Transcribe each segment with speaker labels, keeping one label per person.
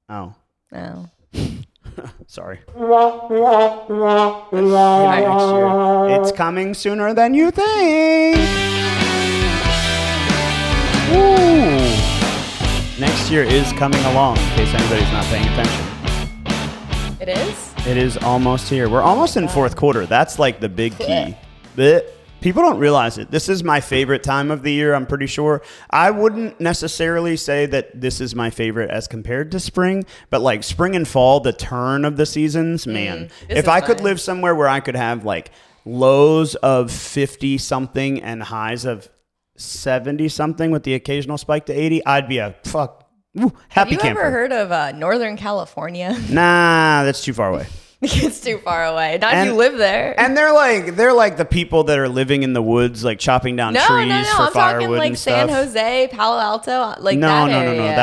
Speaker 1: Oh.
Speaker 2: No.
Speaker 1: Sorry. Next year. It's coming sooner than you think. Ooh. Next year is coming along, in case anybody's not paying attention.
Speaker 2: It is?
Speaker 1: It is almost here. We're almost in fourth quarter. That's like the big key. But people don't realize it. This is my favorite time of the year, I'm pretty sure. I wouldn't necessarily say that this is my favorite as compared to spring, but like spring and fall, the turn of the seasons, man. If I could live somewhere where I could have like lows of 50 something and highs of 70 something with the occasional spike to 80, I'd be a happy camper.
Speaker 2: Have you ever heard of Northern California?
Speaker 1: Nah, that's too far away.
Speaker 2: It's too far away. Not if you live there.
Speaker 1: And they're like the people that are living in the woods, like chopping down trees for
Speaker 2: I'm
Speaker 1: firewood
Speaker 2: talking like
Speaker 1: and stuff.
Speaker 2: San Jose, Palo Alto, like
Speaker 1: no,
Speaker 2: that
Speaker 1: no,
Speaker 2: area.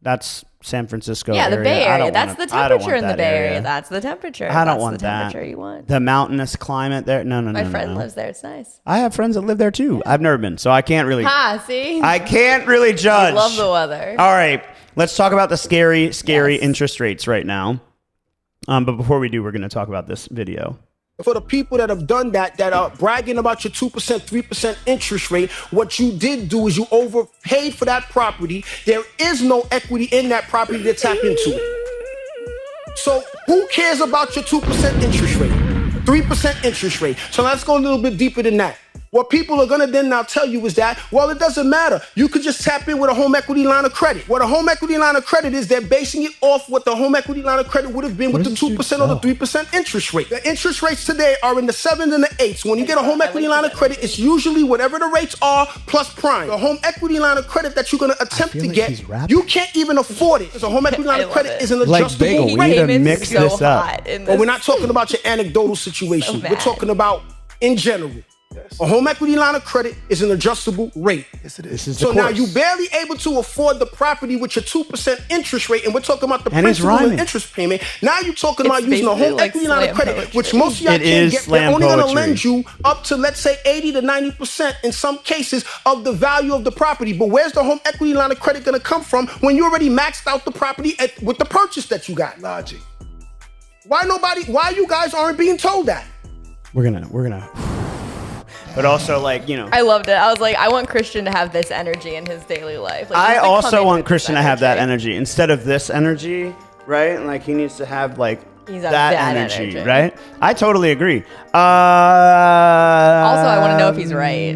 Speaker 1: that's San Francisco.
Speaker 2: Yeah, the
Speaker 1: area.
Speaker 2: Bay Area. That's the temperature in the Bay
Speaker 1: area.
Speaker 2: Area. That's the temperature.
Speaker 1: I don't want
Speaker 2: the temperature you want.
Speaker 1: The mountainous climate there. No.
Speaker 2: My friend lives there. It's nice.
Speaker 1: I have friends that live there too. I've never been, so I can't really.
Speaker 2: See?
Speaker 1: I can't really judge.
Speaker 2: I love the weather.
Speaker 1: All right, let's talk about the scary interest rates right now. But before we do, we're going to talk about this video.
Speaker 3: For the people that have done that are bragging about your 2%, 3% interest rate, what you did do is you overpaid for that property. There is no equity in that property to tap into. So who cares about your 2% interest rate, 3% interest rate? So let's go a little bit deeper than that. What people are going to then now tell you is that, well, it doesn't matter. You could just tap in with a home equity line of credit. What a home equity line of credit is, they're basing it off what the home equity line of credit would have been with the 2% or the 3% interest rate. The interest rates today are in the 7s and the 8s. When you get a home equity line of credit, it's usually whatever the rates are plus prime. The home equity line of credit that you're going to attempt to get, you can't even afford it. Because a home equity line of credit is an adjustable
Speaker 1: rate. We need to mix this up.
Speaker 3: But we're not talking about your anecdotal situation. We're talking about in general. Yes. A home equity line of credit is an adjustable rate.
Speaker 1: Yes, it is.
Speaker 3: So now you're barely able to afford the property with your 2% interest rate, and we're talking about the principal and interest payment. Now you're talking about using a home equity line of credit, which most of y'all can't get. They're only going to lend you up to, let's say, 80 to 90% in some cases of the value of the property. But where's the home equity line of credit going to come from when you already maxed out the property with the purchase that you got? Logic. Why you guys aren't being told that?
Speaker 1: We're gonna. But also, like, you know.
Speaker 2: I loved it. I was like, I want Christian to have this energy in his daily life. Like,
Speaker 1: I also want Christian to have that energy. Instead of this energy, right? Like, he needs to have, like, that energy, right? I totally agree.
Speaker 2: Also, I want to know if he's right.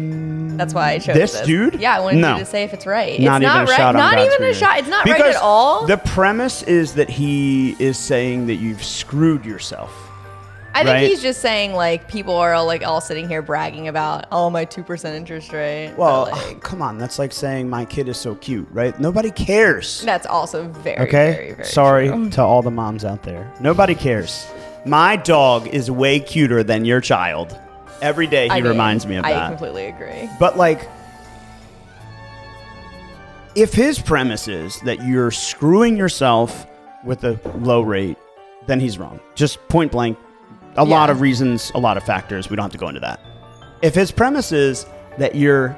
Speaker 2: That's why I chose this.
Speaker 1: Dude?
Speaker 2: Yeah, I wanted you to say if it's right.
Speaker 1: Not
Speaker 2: it's
Speaker 1: even
Speaker 2: not
Speaker 1: a
Speaker 2: right.
Speaker 1: shot on
Speaker 2: Not
Speaker 1: God's
Speaker 2: even a shot. It's not right at all.
Speaker 1: The premise is that he is saying that you've screwed yourself.
Speaker 2: I think he's just saying, like, people are like all sitting here bragging about, my 2% interest rate.
Speaker 1: Well, come on. That's like saying my kid is so cute, right? Nobody cares.
Speaker 2: That's also very, very, very
Speaker 1: Sorry
Speaker 2: true.
Speaker 1: to all the moms out there. Nobody cares. My dog is way cuter than your child. Every day he reminds me of that.
Speaker 2: I completely agree.
Speaker 1: But, like, if his premise is that you're screwing yourself with a low rate, then he's wrong. Just point blank. A lot of reasons, a lot of factors. We don't have to go into that. If his premise is that you're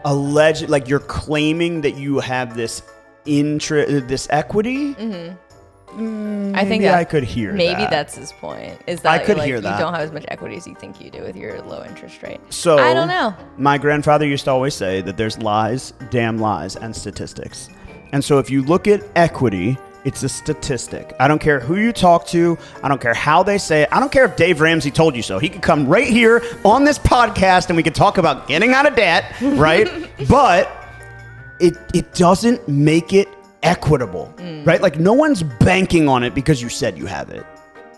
Speaker 1: you're claiming that you have this equity,
Speaker 2: I think
Speaker 1: I could hear
Speaker 2: maybe
Speaker 1: that.
Speaker 2: That's his point. Is that
Speaker 1: I could hear that.
Speaker 2: You don't have as much equity as you think you do with your low interest rate.
Speaker 1: So
Speaker 2: I don't know.
Speaker 1: My grandfather used to always say that there's lies, damn lies, and statistics. And so if you look at equity, it's a statistic. I don't care who you talk to. I don't care how they say it. I don't care if Dave Ramsey told you so. He could come right here on this podcast and we could talk about getting out of debt, right? But it doesn't make it equitable, right? Like, no one's banking on it because you said you have it,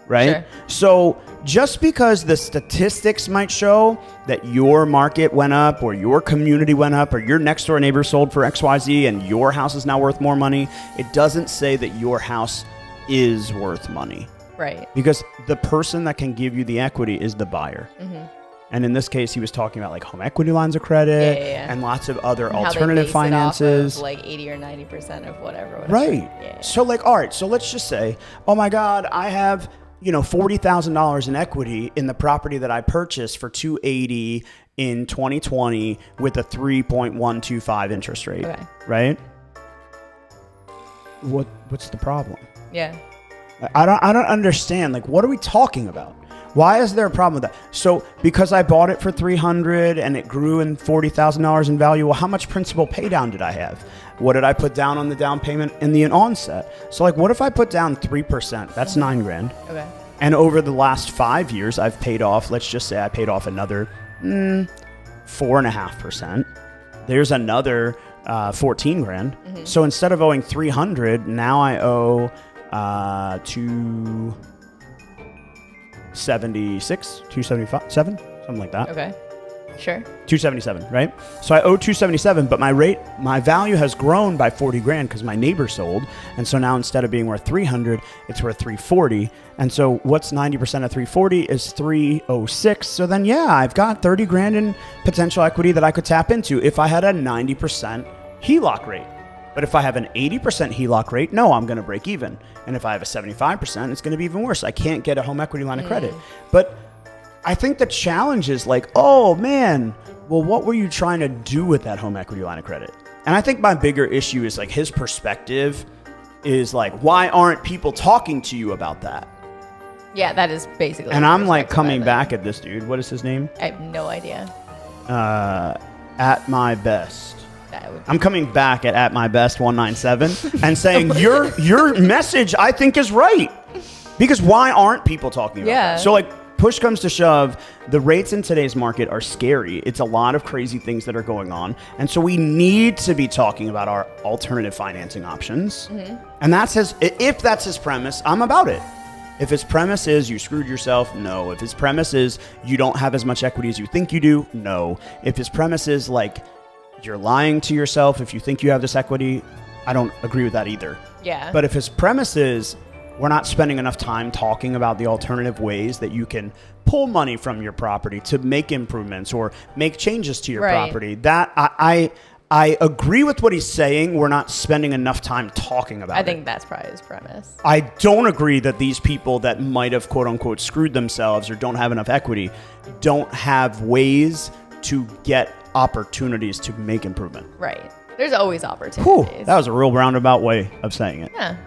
Speaker 1: right?
Speaker 2: Sure.
Speaker 1: So just because the statistics might show that your market went up or your community went up or your next door neighbor sold for XYZ and your house is now worth more money, it doesn't say that your house is worth money.
Speaker 2: Right.
Speaker 1: Because the person that can give you the equity is the buyer. And in this case, he was talking about like home equity lines of credit and lots of other alternative finances.
Speaker 2: Of like 80 or 90% of whatever.
Speaker 1: Right.
Speaker 2: Yeah.
Speaker 1: So like, all right, so let's just say, oh my God, I have, $40,000 in equity in the property that I purchased for $280 in 2020 with a 3.125 interest rate. Okay. Right? what's the problem?
Speaker 2: Yeah.
Speaker 1: I don't understand. Like, what are we talking about? Why is there a problem with that? So because I bought it for $300 and it grew in $40,000 in value, well, how much principal pay down did I have? What did I put down on the down payment in the onset? So like, what if I put down 3%? That's $9,000. Okay. And over the last 5 years, I've paid off, let's just say I paid off another 4.5%. There's another $14,000. Mm-hmm. So instead of owing $300, now I owe $275, something like that.
Speaker 2: Okay. Sure.
Speaker 1: $277, right? So I owe $277, but my value has grown by $40,000 because my neighbor sold, and so now instead of being worth $300, it's worth $340. And so what's 90% of $340 is $306. So then, yeah, I've got $30,000 in potential equity that I could tap into if I had a 90% HELOC rate. But if I have an 80% HELOC rate, no, I'm going to break even. And if I have a 75%, it's going to be even worse. I can't get a home equity line of credit. But I think the challenge is like, oh man, well, what were you trying to do with that home equity line of credit? And I think my bigger issue is like his perspective is like, why aren't people talking to you about that?
Speaker 2: Yeah, that is basically.
Speaker 1: And I'm like coming back at this dude. What is his name?
Speaker 2: I have no idea.
Speaker 1: At my best. I'm coming back at my best 197 and saying your message I think is right. Because why aren't people talking about that? So like, push comes to shove, the rates in today's market are scary. It's a lot of crazy things that are going on. And so we need to be talking about our alternative financing options. Mm-hmm. And if that's his premise, I'm about it. If his premise is you screwed yourself, no. If his premise is you don't have as much equity as you think you do, no. If his premise is like you're lying to yourself if you think you have this equity, I don't agree with that either. Yeah. But if his premise is we're not spending enough time talking about the alternative ways that you can pull money from your property to make improvements or make changes to your property. That I agree with what he's saying. We're not spending enough time talking about it.
Speaker 2: I think that's probably his premise.
Speaker 1: I don't agree that these people that might have quote unquote screwed themselves or don't have enough equity don't have ways to get opportunities to make improvement.
Speaker 2: Right. There's always opportunities.
Speaker 1: Whew, that was a real roundabout way of saying it. Yeah.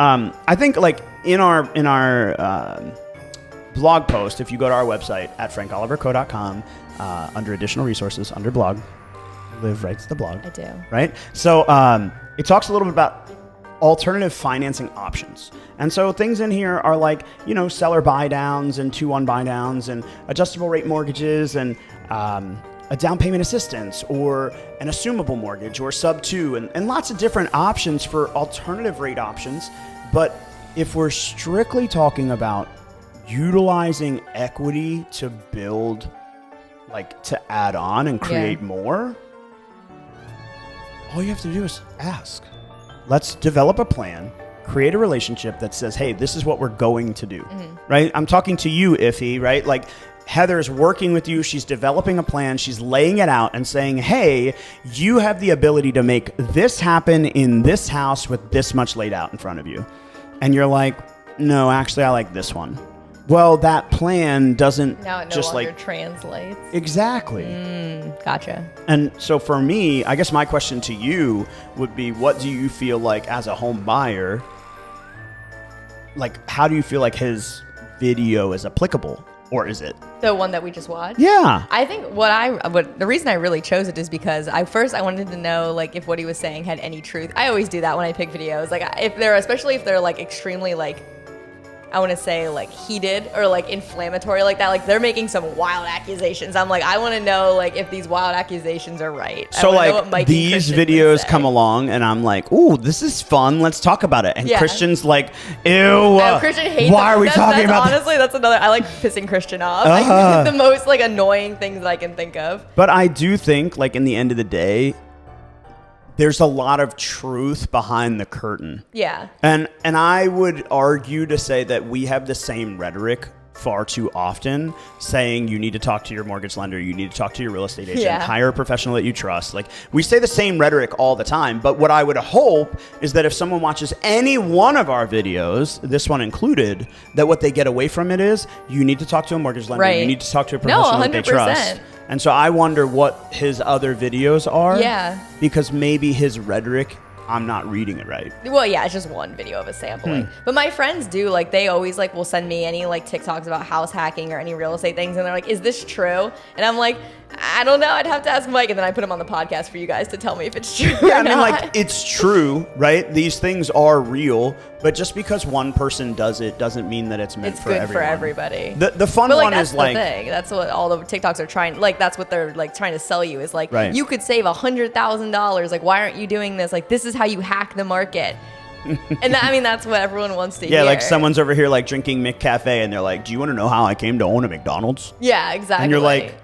Speaker 1: I think like in our blog post, if you go to our website at frankoliverco.com, under additional resources, under blog, Liv writes the blog.
Speaker 2: I do.
Speaker 1: Right? So it talks a little bit about alternative financing options. And so things in here are like, seller buy downs and 2-1 buy downs and adjustable rate mortgages and a down payment assistance or an assumable mortgage or sub 2 and lots of different options for alternative rate options. But if we're strictly talking about utilizing equity to build, like to add on and create more, all you have to do is ask. Let's develop a plan, create a relationship that says, hey, this is what we're going to do, right? I'm talking to you, Iffy, right? Like, Heather's working with you. She's developing a plan. She's laying it out and saying, hey, you have the ability to make this happen in this house with this much laid out in front of you. And you're like, no, actually, I like this one. Well, that plan doesn't
Speaker 2: now it no
Speaker 1: just
Speaker 2: longer
Speaker 1: like
Speaker 2: translates.
Speaker 1: Exactly.
Speaker 2: Gotcha.
Speaker 1: And so for me, I guess my question to you would be, what do you feel like as a home buyer? Like, how do you feel like his video is applicable? Or is it?
Speaker 2: The one that we just watched?
Speaker 1: Yeah.
Speaker 2: I think the reason I really chose it is because I wanted to know like if what he was saying had any truth. I always do that when I pick videos. Like especially if they're like extremely like, I want to say like heated or like inflammatory like that. Like they're making some wild accusations. I'm like, I want to know like if these wild accusations are right.
Speaker 1: So like these videos come along and I'm like, ooh, this is fun. Let's talk about it. And Christian's like, ew.
Speaker 2: Christian hates
Speaker 1: why are we talking about
Speaker 2: that? Honestly, that's another. I like pissing Christian off. Like, the most like annoying things I can think of.
Speaker 1: But I do think like in the end of the day, there's a lot of truth behind the curtain.
Speaker 2: Yeah.
Speaker 1: And I would argue to say that we have the same rhetoric far too often, saying you need to talk to your mortgage lender, you need to talk to your real estate agent, hire a professional that you trust. Like we say the same rhetoric all the time, but what I would hope is that if someone watches any one of our videos, this one included, that what they get away from it is you need to talk to a mortgage lender, you need to talk to a professional that they trust. And so I wonder what his other videos are. Yeah. Because maybe his rhetoric I'm not reading it right.
Speaker 2: Well, yeah, it's just one video of a sampling. But my friends do, like, they always, like, will send me any, like, TikToks about house hacking or any real estate things, and they're like, is this true? And I'm like, I don't know, I'd have to ask Mike, and then I put him on the podcast for you guys to tell me if it's true or
Speaker 1: Yeah, I mean,
Speaker 2: not.
Speaker 1: like, it's true, right? These things are real, but just because one person does it doesn't mean that it's meant
Speaker 2: it's
Speaker 1: for
Speaker 2: good
Speaker 1: everyone.
Speaker 2: for everybody.
Speaker 1: The fun
Speaker 2: but, like,
Speaker 1: one
Speaker 2: that's
Speaker 1: is,
Speaker 2: the
Speaker 1: like...
Speaker 2: thing. That's what all the TikToks are trying, like, that's what they're, like, trying to sell you is, like,
Speaker 1: Right.
Speaker 2: you could save $100,000. Like, why aren't you doing this? Like, this is how you hack the market. And that, I mean, that's what everyone wants to hear.
Speaker 1: Yeah, like someone's over here, like, drinking McCafe, and they're like, do you want to know how I came to own a McDonald's?
Speaker 2: Yeah, exactly.
Speaker 1: And you're like...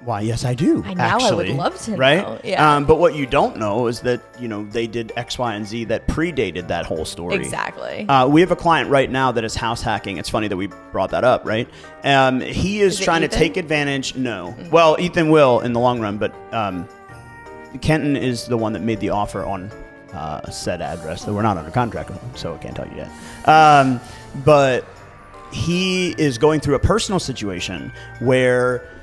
Speaker 1: Why, yes, I do,
Speaker 2: I would love to
Speaker 1: right?
Speaker 2: know, yeah.
Speaker 1: But what you don't know is that, you know, they did X, Y, and Z that predated that whole story.
Speaker 2: Exactly.
Speaker 1: We have a client right now that is house hacking. It's funny that we brought that up, right? He is
Speaker 2: it
Speaker 1: trying to
Speaker 2: Ethan?
Speaker 1: take advantage. No. Well, Ethan will in the long run, but Kenton is the one that made the offer on said address, though we're not under contract with him, so I can't tell you yet. But he is going through a personal situation where...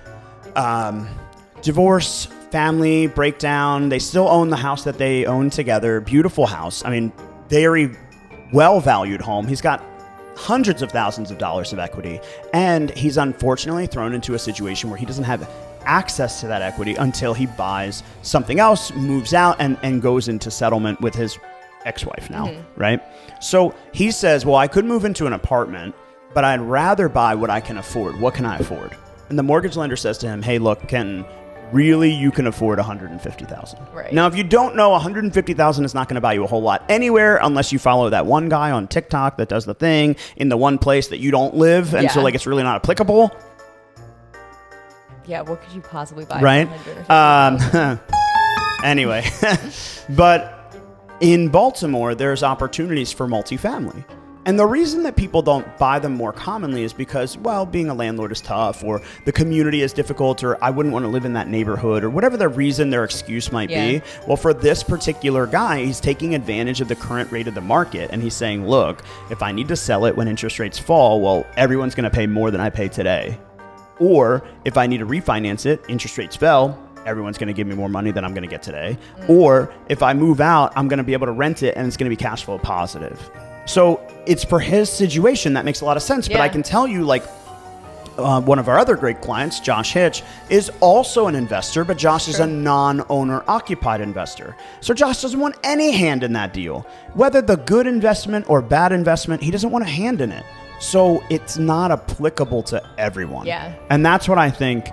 Speaker 1: divorce, family breakdown. They still own the house that they own together. Beautiful house. I mean, very well valued home. He's got hundreds of thousands of dollars of equity, and he's unfortunately thrown into a situation where he doesn't have access to that equity until he buys something else, moves out, and goes into settlement with his ex-wife now, right? So he says, well, I could move into an apartment, but I'd rather buy what I can afford. What can I afford? And the mortgage lender says to him, hey, look, Kenton, really, you can afford $150,000.
Speaker 2: Right.
Speaker 1: Now, if you don't know, $150,000 is not going to buy you a whole lot anywhere unless you follow that one guy on TikTok that does the thing in the one place that you don't live. And so,
Speaker 2: Yeah.
Speaker 1: like, it's really not applicable.
Speaker 2: Yeah, what could you possibly buy?
Speaker 1: Right.
Speaker 2: For $150,000?
Speaker 1: Anyway, but in Baltimore, there's opportunities for multifamily. And the reason that people don't buy them more commonly is because, well, being a landlord is tough, or the community is difficult, or I wouldn't want to live in that neighborhood, or whatever the reason their excuse might be. Well, for this particular guy, he's taking advantage of the current rate of the market, and he's saying, look, if I need to sell it when interest rates fall, well, everyone's going to pay more than I pay today. Or if I need to refinance it, interest rates fell, everyone's going to give me more money than I'm going to get today. Or if I move out, I'm going to be able to rent it, and it's going to be cash flow positive. So it's for his situation. That makes a lot of sense. But I can tell you, like, one of our other great clients, Josh Hitch, is also an investor, but Josh is a non-owner occupied investor. So Josh doesn't want any hand in that deal. Whether the good investment or bad investment, he doesn't want a hand in it. So it's not applicable to everyone.
Speaker 2: Yeah.
Speaker 1: And that's what I think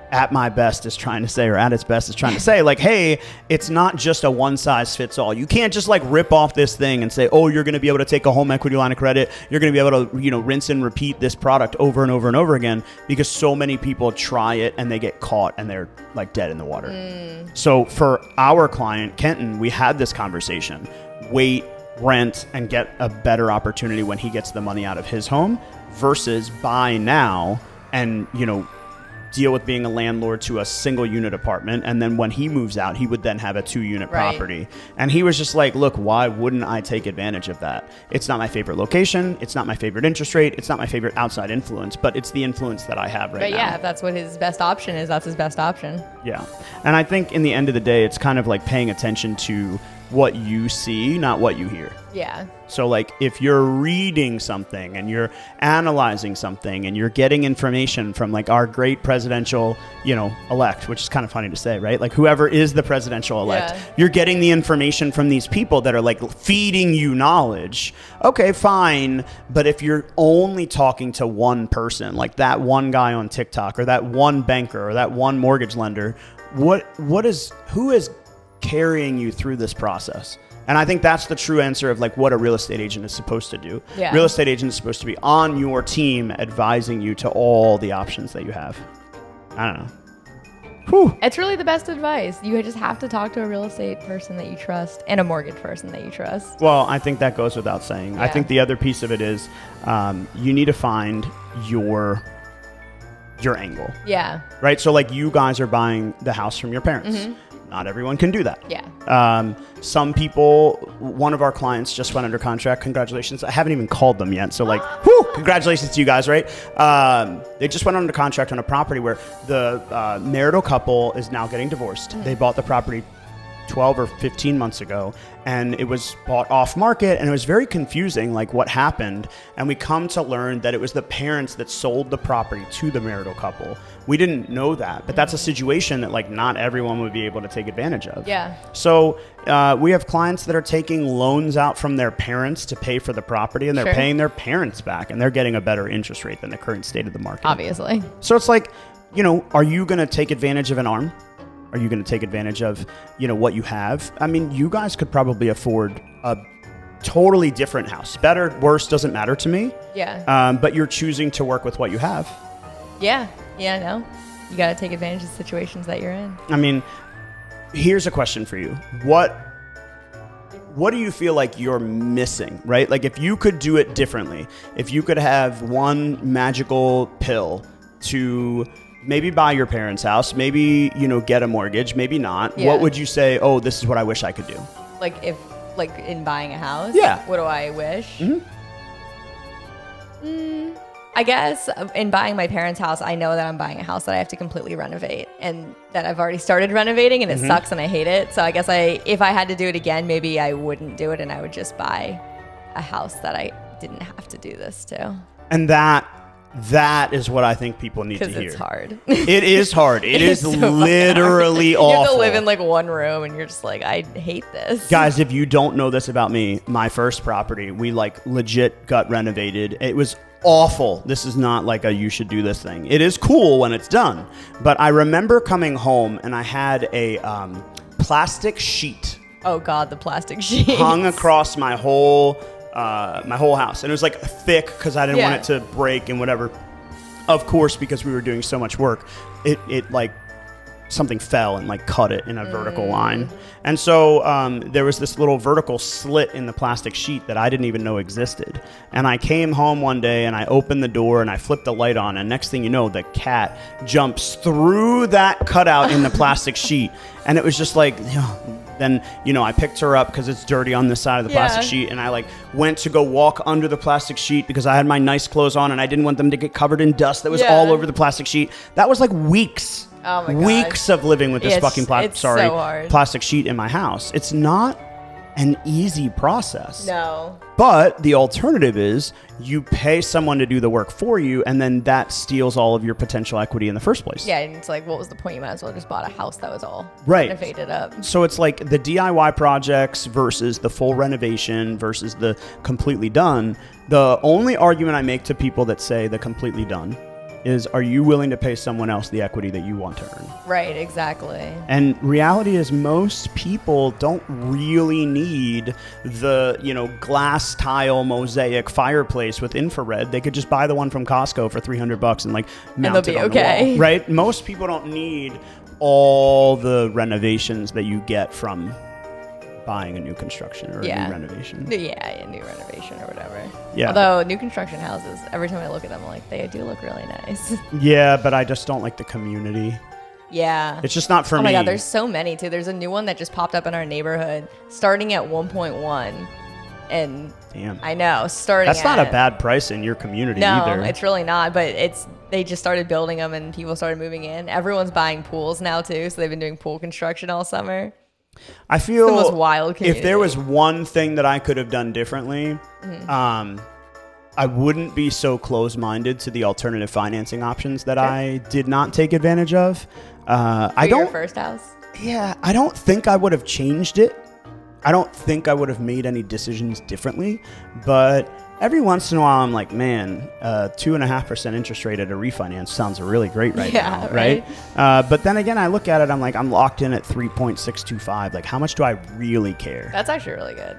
Speaker 1: at my best is trying to say, or at its best is trying to say, like, hey, it's not just a one size fits all. You can't just like rip off this thing and say, oh, you're going to be able to take a home equity line of credit. You're going to be able to, you know, rinse and repeat this product over and over and over again, because so many people try it and they get caught and they're like dead in the water. So for our client, Kenton, we had this conversation. Wait, rent, and get a better opportunity when he gets the money out of his home versus buy now and, you know, deal with being a landlord to a single unit apartment, and then when he moves out, he would then have a 2-unit property. And he was just like, look, why wouldn't I take advantage of that? It's not my favorite location, it's not my favorite interest rate, it's not my favorite outside influence, but it's the influence that I have right now.
Speaker 2: But yeah, if that's what his best option is, that's his best option.
Speaker 1: Yeah. And I think in the end of the day, it's kind of like paying attention to what you see, not what you hear.
Speaker 2: Yeah.
Speaker 1: So like if you're reading something and you're analyzing something and you're getting information from like our great presidential, you know, elect, which is kind of funny to say, right? Like whoever is the presidential elect, you're getting the information from these people that are like feeding you knowledge. Okay, fine. But if you're only talking to one person, like that one guy on TikTok or that one banker or that one mortgage lender, who is carrying you through this process? And I think that's the true answer of like what a real estate agent is supposed to do.
Speaker 2: Yeah.
Speaker 1: Real estate agent is supposed to be on your team, advising you to all the options that you have. I don't know. Whew.
Speaker 2: It's really the best advice. You just have to talk to a real estate person that you trust and a mortgage person that you trust.
Speaker 1: Well, I think that goes without saying.
Speaker 2: Yeah.
Speaker 1: I think the other piece of it is you need to find your angle.
Speaker 2: Yeah.
Speaker 1: Right? So like you guys are buying the house from your parents.
Speaker 2: Mm-hmm.
Speaker 1: Not everyone can do that.
Speaker 2: Yeah.
Speaker 1: Some people, one of our clients just went under contract. Congratulations. I haven't even called them yet. So like, whoo, congratulations to you guys, right? They just went under contract on a property where the marital couple is now getting divorced.
Speaker 2: Mm-hmm.
Speaker 1: They bought the property 12 or 15 months ago, and it was bought off market, and it was very confusing, like what happened. And we come to learn that it was the parents that sold the property to the marital couple. We didn't know that, but that's a situation that like not everyone would be able to take advantage of.
Speaker 2: Yeah.
Speaker 1: So we have clients that are taking loans out from their parents to pay for the property, and they're paying their parents back, and they're getting a better interest rate than the current state of the market.
Speaker 2: Obviously.
Speaker 1: So it's like, you know, are you going to take advantage of an ARM? Are you going to take advantage of, you know, what you have? I mean, you guys could probably afford a totally different house. Better, worse, doesn't matter to me.
Speaker 2: Yeah.
Speaker 1: But you're choosing to work with what you have.
Speaker 2: Yeah. Yeah, no. You got to take advantage of situations that you're in.
Speaker 1: I mean, here's a question for you. What do you feel like you're missing, right? Like if you could do it differently, if you could have one magical pill to maybe buy your parents' house, maybe, you know, get a mortgage, maybe not.
Speaker 2: Yeah.
Speaker 1: What would you say, oh, this is what I wish I could do?
Speaker 2: Like in buying a house?
Speaker 1: Yeah.
Speaker 2: What do I wish? I guess in buying my parents' house, I know that I'm buying a house that I have to completely renovate, and that I've already started renovating, and it sucks and I hate it. So I guess if I had to do it again, maybe I wouldn't do it, and I would just buy a house that I didn't have to do this to.
Speaker 1: And that is what I think people need to hear.
Speaker 2: Because it's hard.
Speaker 1: It is hard. It is
Speaker 2: so
Speaker 1: literally
Speaker 2: hard.
Speaker 1: awful.
Speaker 2: You have to live in like one room, and you're just like, I hate this.
Speaker 1: Guys, if you don't know this about me, my first property, we like legit got renovated. It was awful. This is not like a you should do this thing. It is cool when it's done. But I remember coming home and I had a plastic sheet.
Speaker 2: Oh God, the plastic sheet
Speaker 1: hung across my whole house. And it was like thick because I didn't want it to break and whatever. Of course, because we were doing so much work, it like something fell and like cut it in a vertical line. And so there was this little vertical slit in the plastic sheet that I didn't even know existed. And I came home one day and I opened the door and I flipped the light on, and next thing you know, the cat jumps through that cutout in the plastic sheet. And it was just like, then, you know, I picked her up because it's dirty on this side of the plastic sheet, and I like went to go walk under the plastic sheet because I had my nice clothes on and I didn't want them to get covered in dust that was all over the plastic sheet. That was like weeks.
Speaker 2: Oh my God.
Speaker 1: Weeks of living with this fucking
Speaker 2: so hard.
Speaker 1: plastic sheet in my house. It's not an easy process.
Speaker 2: No.
Speaker 1: But the alternative is you pay someone to do the work for you, and then that steals all of your potential equity in the first place.
Speaker 2: Yeah, and it's like, what was the point? You might as well just bought a house that was all
Speaker 1: right.
Speaker 2: renovated up.
Speaker 1: So it's like the DIY projects versus the full renovation versus the completely done. The only argument I make to people that say the completely done is, are you willing to pay someone else the equity that you want to earn?
Speaker 2: Right, exactly.
Speaker 1: And reality is most people don't really need the, you know, glass tile mosaic fireplace with infrared. They could just buy the one from Costco for $300 and like mount it on the wall, right? Most people don't need all the renovations that you get from buying a new construction or a new renovation.
Speaker 2: Yeah, a new renovation or whatever.
Speaker 1: Yeah.
Speaker 2: Although new construction houses, every time I look at them, I'm like, they do look really nice.
Speaker 1: Yeah, but I just don't like the community.
Speaker 2: Yeah.
Speaker 1: It's just not for me.
Speaker 2: Oh my God, there's so many too. There's a new one that just popped up in our neighborhood starting at 1.1. And
Speaker 1: damn.
Speaker 2: I know,
Speaker 1: That's not a bad price in your community either.
Speaker 2: No, it's really not, but they just started building them and people started moving in. Everyone's buying pools now too, so they've been doing pool construction all summer.
Speaker 1: I feel
Speaker 2: it's the most wild community.
Speaker 1: If there was one thing that I could have done differently, I wouldn't be so close-minded to the alternative financing options that I did not take advantage of.
Speaker 2: Your first house?
Speaker 1: Yeah, I don't think I would have changed it. I don't think I would have made any decisions differently, but every once in a while I'm like, man, 2.5% interest rate at a refinance sounds really great now, right? But then again, I look at it, I'm like, I'm locked in at 3.625. Like, how much do I really care?
Speaker 2: That's actually really good.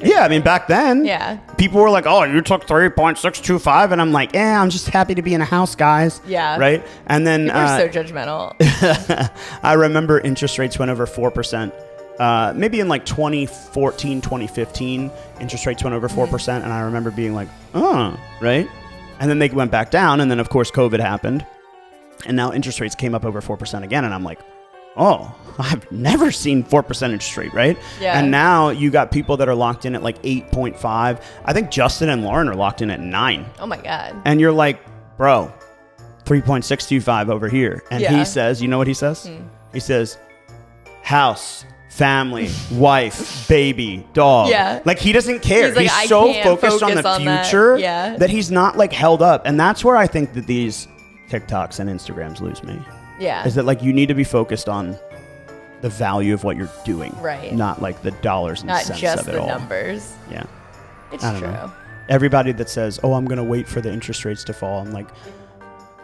Speaker 1: Yeah, I mean, back then, people were like, oh, you took 3.625, and I'm like, I'm just happy to be in a house, guys.
Speaker 2: Yeah.
Speaker 1: Right? And then
Speaker 2: people are so judgmental.
Speaker 1: I remember interest rates went over 4%. Maybe in like 2014, 2015, interest rates went over 4%, and I remember being like, oh, right? And then they went back down, and then, of course, COVID happened, and now interest rates came up over 4% again, and I'm like, oh, I've never seen 4% interest rate, right?
Speaker 2: Yeah.
Speaker 1: And now you got people that are locked in at like 8.5. I think Justin and Lauren are locked in at 9.
Speaker 2: Oh, my God.
Speaker 1: And you're like, bro, 3.625 over here. And he says, you know what he says? He says, house, family, wife, baby, dog.
Speaker 2: Yeah.
Speaker 1: Like he doesn't care.
Speaker 2: He's like,
Speaker 1: He's
Speaker 2: I
Speaker 1: so
Speaker 2: can't
Speaker 1: focused on the
Speaker 2: focus on that.
Speaker 1: future
Speaker 2: Yeah.
Speaker 1: that he's not like held up. And that's where I think that these TikToks and Instagrams lose me.
Speaker 2: Yeah.
Speaker 1: Is that like you need to be focused on the value of what you're doing.
Speaker 2: Right.
Speaker 1: Not like the dollars and
Speaker 2: Not
Speaker 1: cents
Speaker 2: just
Speaker 1: of it
Speaker 2: the
Speaker 1: all.
Speaker 2: numbers.
Speaker 1: Yeah.
Speaker 2: It's
Speaker 1: I don't
Speaker 2: true.
Speaker 1: know. Everybody that says, "Oh, I'm gonna wait for the interest rates to fall," I'm like,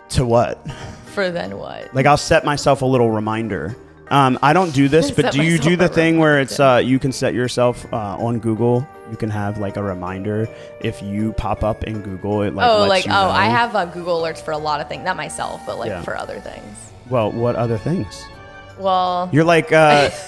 Speaker 1: to what?
Speaker 2: For then what?
Speaker 1: Like I'll set myself a little reminder. I don't do this, but
Speaker 2: Set
Speaker 1: do you do
Speaker 2: myself
Speaker 1: the
Speaker 2: a
Speaker 1: thing where it's you can set yourself on Google? You can have like a reminder if you pop up in Google. It lets you know.
Speaker 2: I have Google alerts for a lot of things, not myself, but like for other things.
Speaker 1: Well, what other things?
Speaker 2: Well,
Speaker 1: You're like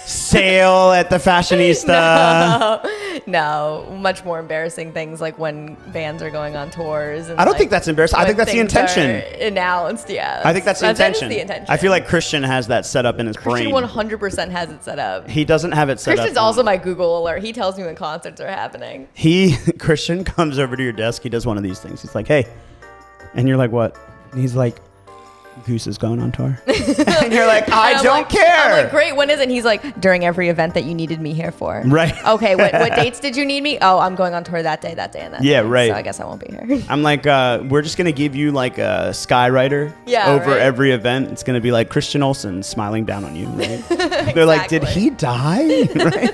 Speaker 1: sale at the fashionista.
Speaker 2: no, much more embarrassing things like when bands are going on tours. And
Speaker 1: I don't think that's embarrassing. I think that's the intention.
Speaker 2: Announced, yeah.
Speaker 1: I think that's the intention.
Speaker 2: That is the intention.
Speaker 1: I feel like Christian has that set up in his
Speaker 2: Christian
Speaker 1: brain.
Speaker 2: 100% has it set up.
Speaker 1: He doesn't have it set up.
Speaker 2: Christian's also my Google alert. He tells me when concerts are happening.
Speaker 1: Christian comes over to your desk. He does one of these things. He's like, "Hey," and you're like, "What?" And he's like, "Goose is going on tour." And you're like, I don't care.
Speaker 2: I'm like, great, when is it? And he's like, during every event that you needed me here for.
Speaker 1: Right.
Speaker 2: Okay, what dates did you need me? Oh, I'm going on tour that day, and that
Speaker 1: Yeah,
Speaker 2: day.
Speaker 1: right.
Speaker 2: So I guess I won't be here.
Speaker 1: I'm like, we're just going to give you like a skywriter over
Speaker 2: right.
Speaker 1: every event. It's going to be like Christian Olsen smiling down on you, right? They're like, did he die? Right?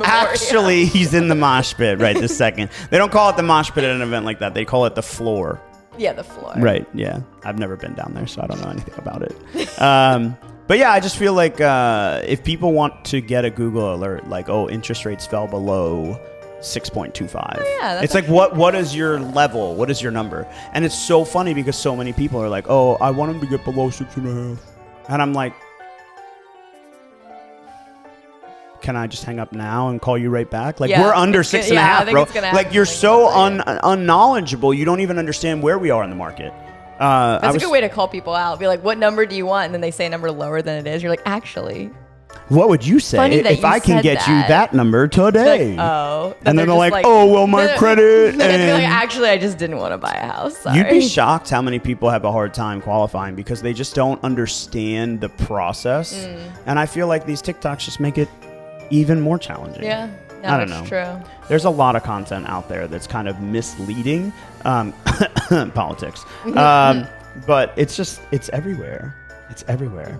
Speaker 1: Actually, he's in the mosh pit right this second. They don't call it the mosh pit at an event like that. They call it the floor.
Speaker 2: Yeah, the floor.
Speaker 1: Right, yeah. I've never been down there, so I don't know anything about it. But yeah, I just feel like if people want to get a Google alert, like, oh, interest rates fell below 6.25.
Speaker 2: Yeah, that's
Speaker 1: it's like, what is your level? What is your number? And it's so funny because so many people are like, oh, I want them to get below 6.5. And I'm like, can I just hang up now and call you right back? Like, we're under 6.5, bro. Like, you're so unknowledgeable. You don't even understand where we are in the market.
Speaker 2: That's a good way to call people out. Be like, what number do you want? And then they say a number lower than it is. You're like, actually.
Speaker 1: What would you say if I can get you that number today?
Speaker 2: Like, oh.
Speaker 1: And then they're like, oh, well, my credit.
Speaker 2: They're going to be like, actually, I just didn't want to buy a house. Sorry.
Speaker 1: You'd be shocked how many people have a hard time qualifying because they just don't understand the process. And I feel like these TikToks just make it even more challenging.
Speaker 2: Yeah, no,
Speaker 1: I don't know.
Speaker 2: True.
Speaker 1: There's a lot of content out there that's kind of misleading politics, but it's everywhere. It's everywhere.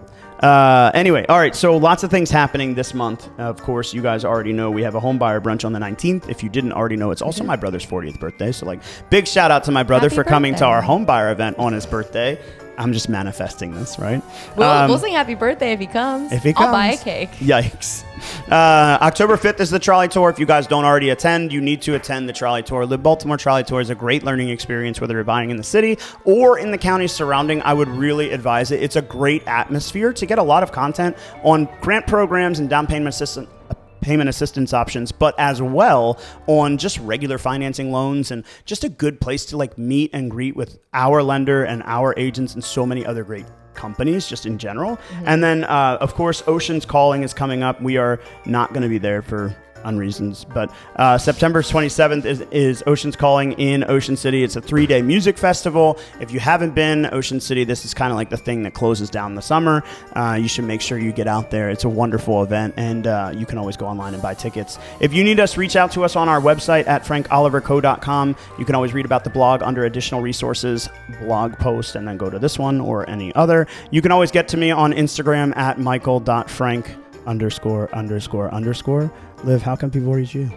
Speaker 1: Anyway, all right. So lots of things happening this month. Of course, you guys already know we have a home buyer brunch on the 19th. If you didn't already know, it's also my brother's 40th birthday. So like, big shout out to my brother for coming to our home buyer event on his birthday. I'm just manifesting this, right?
Speaker 2: We'll sing happy birthday if he comes. I'll buy a cake.
Speaker 1: Yikes. October 5th is the trolley tour. If you guys don't already attend, you need to attend the trolley tour. The Baltimore trolley tour is a great learning experience, whether you're buying in the city or in the counties surrounding. I would really advise it. It's a great atmosphere to get a lot of content on grant programs and down payment assistance options, but as well on just regular financing loans and just a good place to like meet and greet with our lender and our agents and so many other great companies just in general. And then of course Ocean's Calling is coming up. We are not going to be there for unreasons, but September 27th is Ocean's Calling in Ocean City. It's a 3-day music festival. If you haven't been, Ocean City, this is kind of like the thing that closes down the summer. You should make sure you get out there. It's a wonderful event, and you can always go online and buy tickets. If you need us, reach out to us on our website at frankoliverco.com. You can always read about the blog under additional resources, blog post, and then go to this one or any other. You can always get to me on Instagram at michael.frank___. Liv, how can people reach you?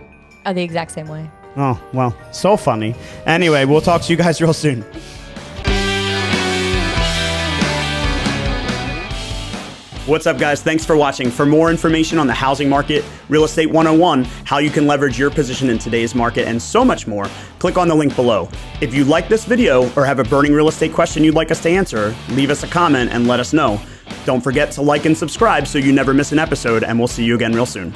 Speaker 2: The exact same way.
Speaker 1: Oh, well, so funny. Anyway, we'll talk to you guys real soon. What's up, guys? Thanks for watching. For more information on the housing market, Real Estate 101, how you can leverage your position in today's market, and so much more, click on the link below. If you like this video or have a burning real estate question you'd like us to answer, leave us a comment and let us know. Don't forget to like and subscribe so you never miss an episode, and we'll see you again real soon.